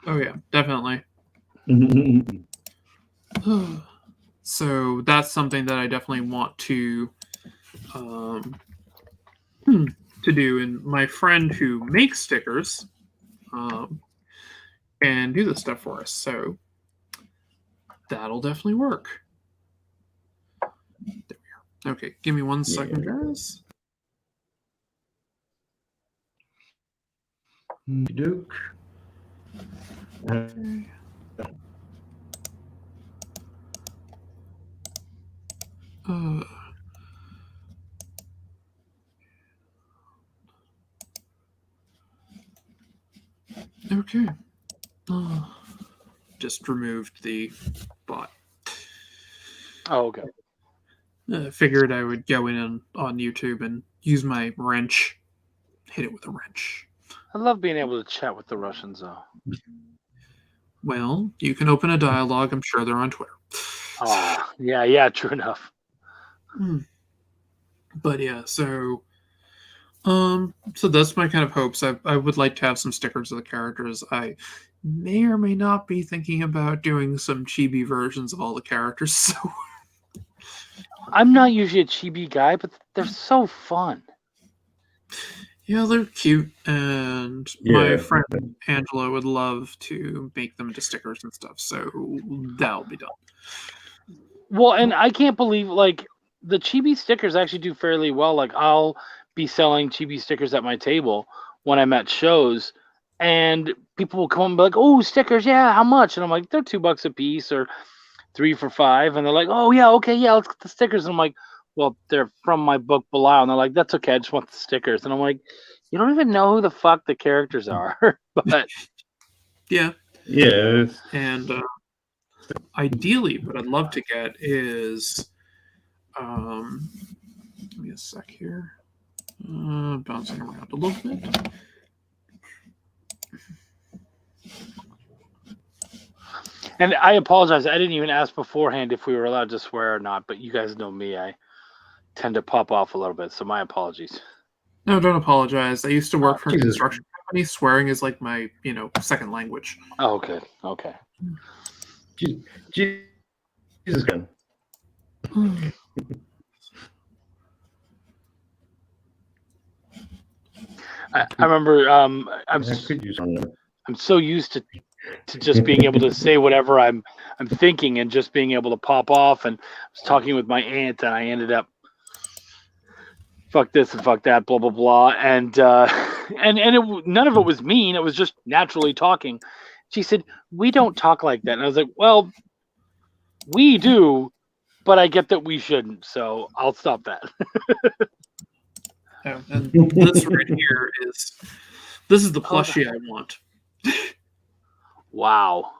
Oh yeah, definitely. So that's something that I definitely want to do. And my friend who makes stickers can do this stuff for us. So that'll definitely work. There we go. Okay, give me 1 second, guys. Duke. Okay. Just removed the bot. Oh, okay. Figured I would go in on YouTube and use my wrench, hit it with a wrench. I love being able to chat with the Russians, though. Well, you can open a dialogue. I'm sure they're on Twitter. Yeah, true enough. But yeah, so that's my kind of hopes. I would like to have some stickers of the characters. I may or may not be thinking about doing some chibi versions of all the characters. So I'm not usually a chibi guy, but they're so fun. yeah, they're cute, and my friend Angela would love to make them into stickers and stuff. So that'll be done. Well, and I can't believe like the chibi stickers actually do fairly well. Like I'll be selling chibi stickers at my table when I'm at shows, and people will come and be like, "Oh, stickers, yeah, how much?" And I'm like, "They're $2 a piece or 3 for $5." And they're like, "Oh yeah, okay, yeah, let's get the stickers." And I'm like, "Well, they're from my book Belial," and they're like, "That's okay, I just want the stickers." And I'm like, "You don't even know who the fuck the characters are," but yeah, and ideally, what I'd love to get is, give me a sec here. Bouncing around a little bit. And I apologize. I didn't even ask beforehand if we were allowed to swear or not, but you guys know me. I tend to pop off a little bit, so my apologies. No, don't apologize. I used to work for a construction company. Swearing is like my, second language. Oh, okay. Jesus, Gun. I remember I'm so used to just being able to say whatever I'm thinking and just being able to pop off. And I was talking with my aunt, and I ended up fuck this and fuck that, blah blah blah, and none of it was mean. It was just naturally talking. She said, "We don't talk like that," and I was like, "Well, we do, but I get that we shouldn't, so I'll stop that." Yeah, and this right here is the plushie I want. Wow.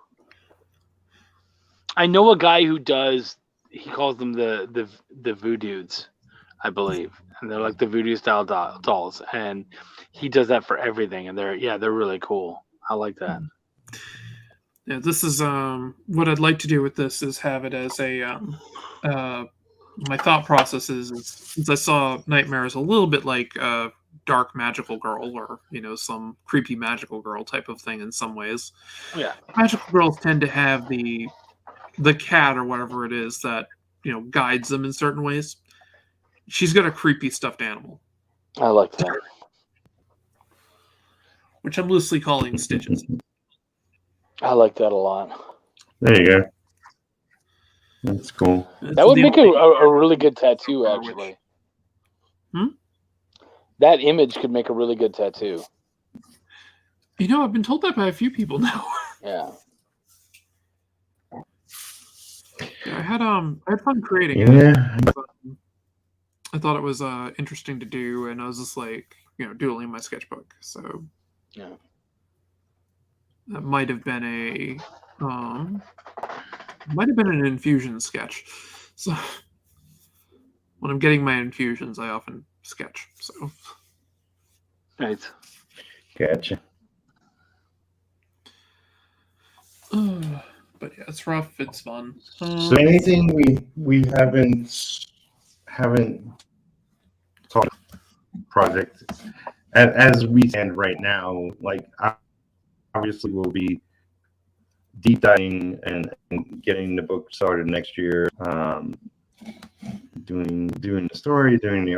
I know a guy who does. He calls them the voodoods, I believe, and they're like the voodoo style dolls, and he does that for everything, and they're really cool. I like that. Yeah, this is what I'd like to do with this is have it as a my thought process is since I saw Nightmare as a little bit like a dark magical girl or some creepy magical girl type of thing in some ways. Yeah, magical girls tend to have the cat or whatever it is that guides them in certain ways. She's got a creepy stuffed animal. I like that. Which I'm loosely calling Stitches. I like that a lot. There you go. That's cool. That would make a really good tattoo, actually. That image could make a really good tattoo. I've been told that by a few people now. Yeah. I had fun creating it. Yeah. I thought it was interesting to do, and I was just like, doodling my sketchbook. So yeah, that might have been an infusion sketch. So when I'm getting my infusions, I often sketch. So right. Gotcha. But yeah, it's rough. It's fun. So anything we haven't talked project as we stand right now, like obviously we'll be deep diving and getting the book started next year. Doing the story, doing the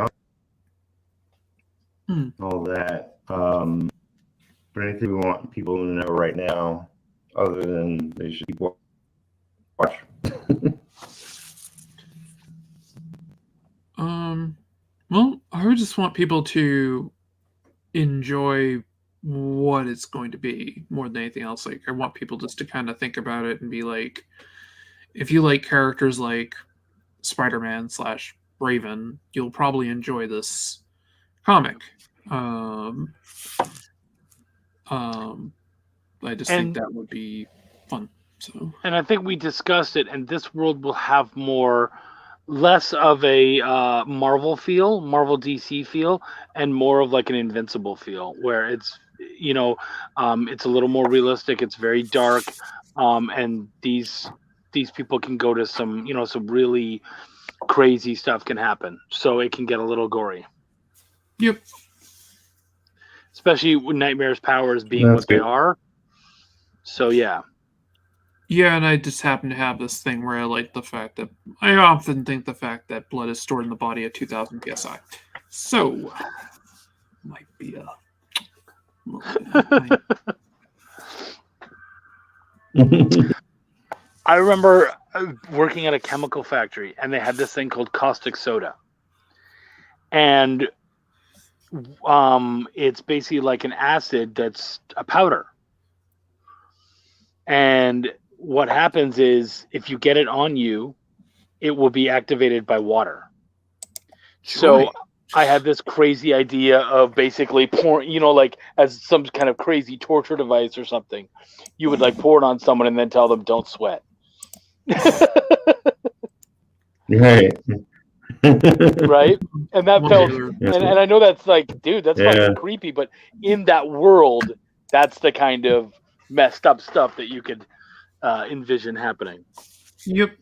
all that. But anything we want people to know right now, other than they should keep watch. Well, I would just want people to enjoy what it's going to be more than anything else. Like, I want people just to kind of think about it and be like, if you like characters like Spider-Man / Raven, you'll probably enjoy this comic. I just think that would be fun. So, and I think we discussed it, and this world will have less of a Marvel DC feel, and more of like an Invincible feel, where it's it's a little more realistic. It's very dark, and these these people can go to some, some really crazy stuff can happen. So it can get a little gory. Yep. Especially with Nightmare's powers being what they are. So, yeah. Yeah, and I just happen to have this thing where I like the fact that I often think the fact that blood is stored in the body at 2,000 psi. So, might be a. I remember working at a chemical factory, and they had this thing called caustic soda, and it's basically like an acid that's a powder. And what happens is if you get it on you, it will be activated by water. So I had this crazy idea of basically pouring, like as some kind of crazy torture device or something. You would like pour it on someone and then tell them, don't sweat. Right. Right? And that felt, and I know that's like, dude, that's fucking creepy, but in that world, that's the kind of messed up stuff that you could envision happening. Yep.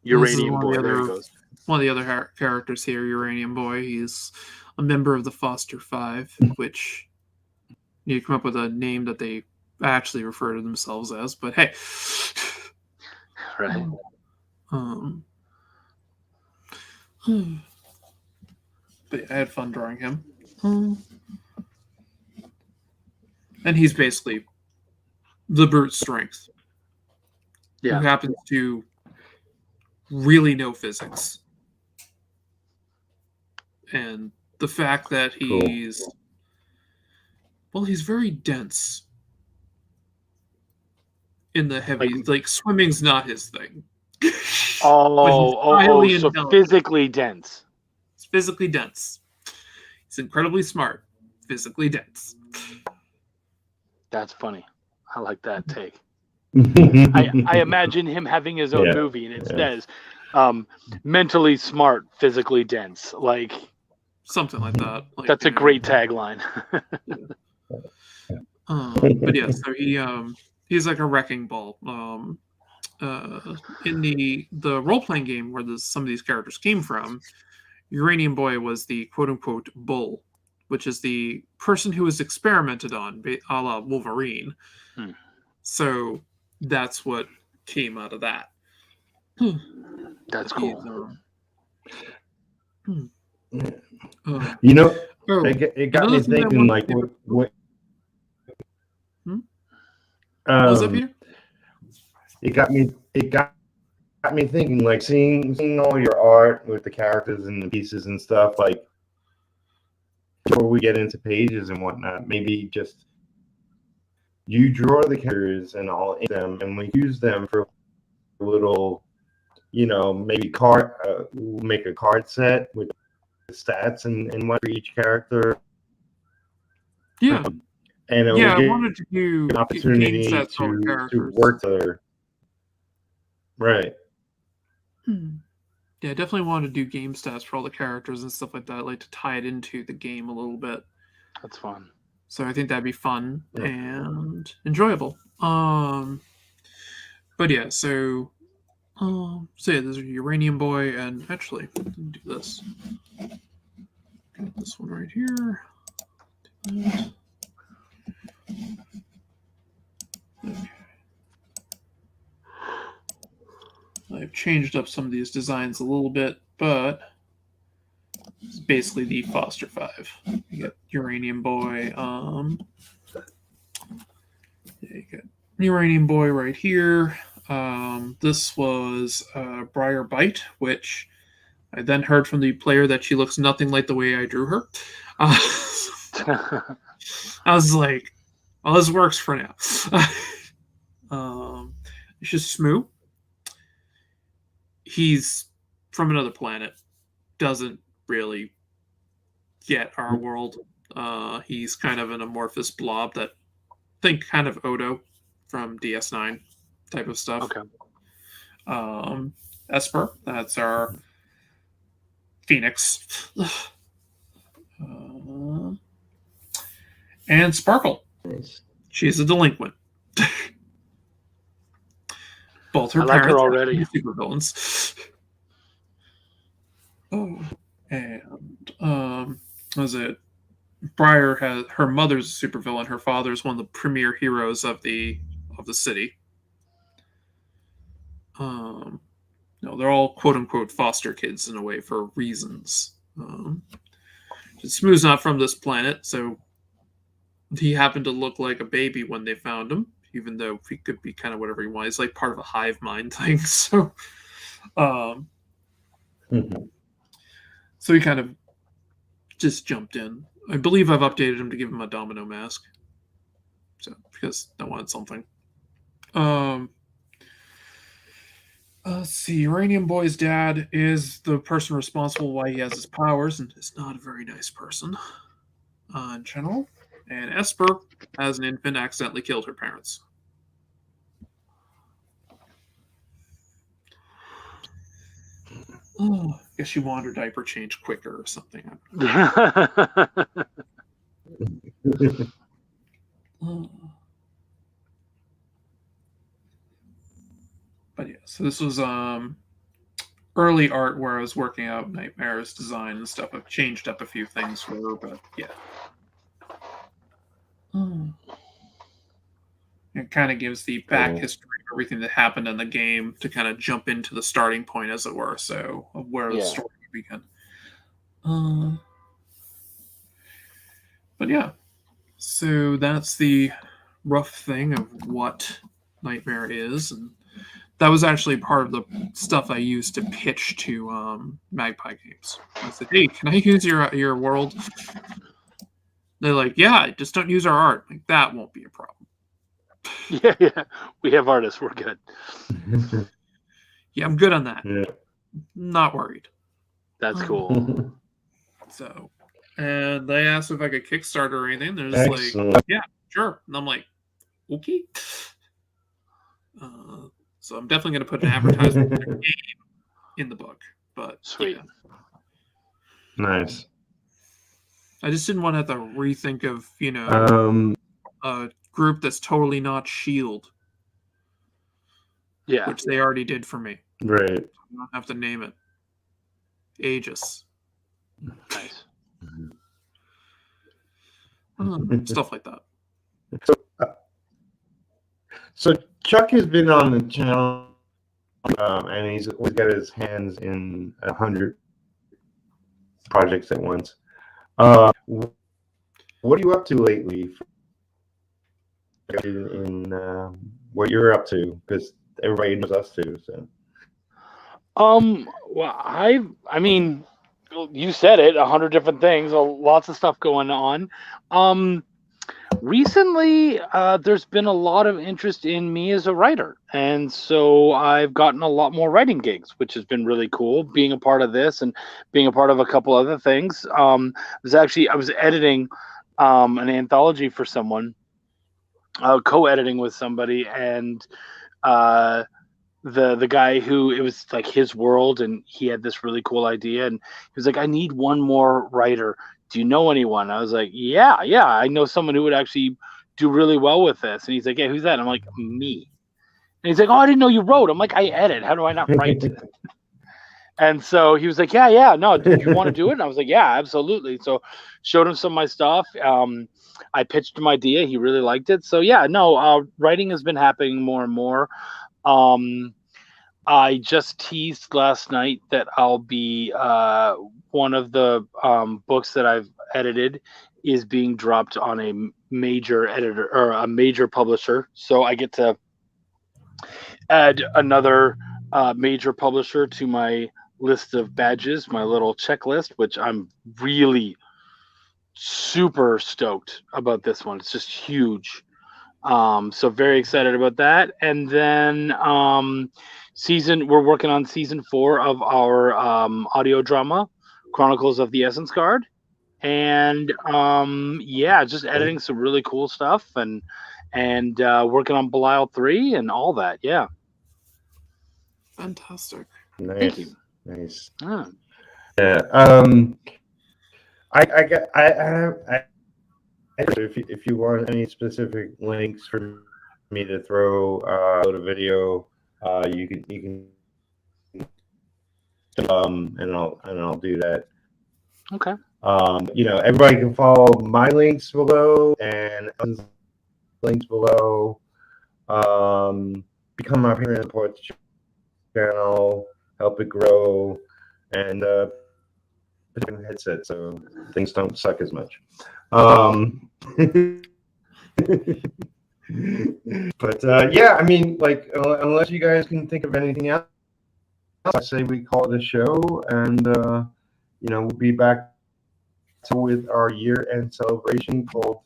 Uranium Boy. There he goes. One of the other characters here, Uranium Boy. He's a member of the Foster Five, which you come up with a name that they actually refer to themselves as. But hey, right. But I had fun drawing him. And he's basically the brute strength. Yeah. Who happens to really know physics. And the fact that he's very dense in the heavy, like swimming's not his thing. So physically dense. He's physically dense. He's incredibly smart, physically dense. That's funny. I like that take. I imagine him having his own movie, and it says mentally smart, physically dense. Like something like that. Like, that's a great tagline. But yeah, so he's like a wrecking ball. In the role-playing game where some of these characters came from, Uranium Boy was the quote-unquote bull, which is the person who was experimented on, a la Wolverine. So that's what came out of that. That's cool. It got me thinking, like, what was that, Peter? It got me thinking, like, seeing all your art with the characters and the pieces and stuff, like, before we get into pages and whatnot, maybe just you draw the characters and I'll ink them, and we use them for a little, maybe make a card set with stats and what for each character. Yeah. And I wanted to do an opportunity to work together. Right. Yeah, I definitely wanted to do game stats for all the characters and stuff like that, like to tie it into the game a little bit. That's fun. So I think that'd be fun and enjoyable. But yeah, so there's a Uranium Boy, and actually, let me do this. Got this one right here. Okay. I've changed up some of these designs a little bit, but it's basically the Foster Five. You got Uranium Boy. You got Uranium Boy right here. This was Briar Bite, which I then heard from the player that she looks nothing like the way I drew her. I was like, well, this works for now. It's just Smoo. He's from another planet. Doesn't really get our world. He's kind of an amorphous blob that think kind of Odo from DS9 type of stuff. Okay. Esper, that's our Phoenix. And Sparkle. She's a delinquent. Both her I like her parents already. are supervillains. Oh, and was it? Briar has her mother's a supervillain. Her father's one of the premier heroes of the city. No, they're all quote unquote foster kids in a way for reasons. Smooth's not from this planet, so he happened to look like a baby when they found him, even though he could be kind of whatever he wanted. He's like part of a hive mind thing, so so he kind of just jumped in. I believe I've updated him to give him a domino mask. So because I wanted something. Let's see. Uranium Boy's dad is the person responsible why he has his powers, and is not a very nice person in general. And Esper, as an infant, accidentally killed her parents. Oh, I guess she wanted her diaper changed quicker or something. But yeah, so this was early art where I was working out Nightmare's design and stuff. I've changed up a few things for her, but yeah. It kind of gives the back history of everything that happened in the game to kind of jump into the starting point, as it were, so of where the story began. But yeah, so that's the rough thing of what Nightmare is, and that was actually part of the stuff I used to pitch to Magpie Games. I said, "Hey, can I use your world?" They're like, "Yeah, just don't use our art." Like, that won't be a problem. Yeah. We have artists. We're good. Yeah, I'm good on that. Yeah. Not worried. That's cool. So, and they asked if I could Kickstarter or anything. They're just like, "Yeah, sure." And I'm like, "Okay." So I'm definitely going to put an advertisement for the game in the book. But sweet. Yeah. Nice. I just didn't want to have to rethink of, a group that's totally not S.H.I.E.L.D. Yeah. Which they already did for me. Right. I don't have to name it. Aegis. Nice. Stuff like that. So Chuck has been on the channel, and he's always got his hands in 100 projects at once. What are you up to lately? In what you're up to, because everybody knows us too. So. Well, I mean, you said it. 100 different things. Lots of stuff going on. Recently, there's been a lot of interest in me as a writer, and so I've gotten a lot more writing gigs, which has been really cool. Being a part of this and being a part of a couple other things. I was editing an anthology for someone, co-editing with somebody, and the guy who, it was like his world, and he had this really cool idea, and he was like, "I need one more writer. Do you know anyone?" I was like, yeah, I know someone who would actually do really well with this. And he's like, "Yeah, who's that?" And I'm like, "Me." And he's like, "Oh, I didn't know you wrote." I'm like, "I edit. How do I not write?" And so he was like, yeah, no, do you want to do it? And I was like, "Yeah, absolutely." So showed him some of my stuff. I pitched him idea. He really liked it. So yeah, no, writing has been happening more and more. I just teased last night that I'll be one of the books that I've edited is being dropped on a major editor or a major publisher. So I get to add another major publisher to my list of badges, my little checklist, which I'm really super stoked about this one. It's just huge. So very excited about that. And then we're working on season 4 of our audio drama, Chronicles of the Essence Guard. And just editing some really cool stuff and working on Belial 3 and all that. Yeah. Fantastic. Nice. Thank you. Nice. Yeah. If you want any specific links for me to throw out a video you can and I'll do that. Okay. Everybody can follow my links below and Ellen's links below. Become our parent support channel, help it grow, and put in a headset so things don't suck as much. But yeah, I mean, like, unless you guys can think of anything else, I say we call it a show, and we'll be back with our year-end celebration called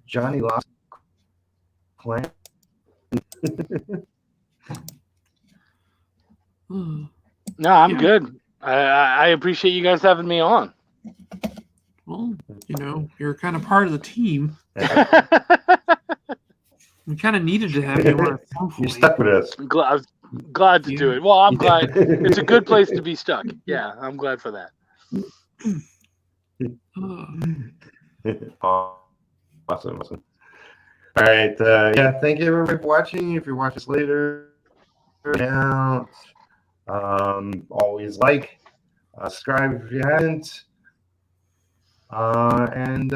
Johnny Lost Clan. No, I'm Yeah. good. I appreciate you guys having me on. Well, you're kind of part of the team. We kind of needed to have you on. You're stuck with us. I'm glad to do it. Well, I'm glad. It's a good place to be stuck. Yeah, I'm glad for that. Awesome. All right. Yeah, thank you everybody for watching. If you watch this later, out. Always like, subscribe if you haven't. And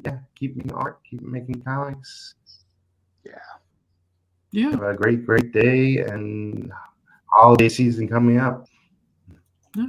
yeah, keep making art, keep making comics. Yeah. Have a great day and holiday season coming up. Yeah.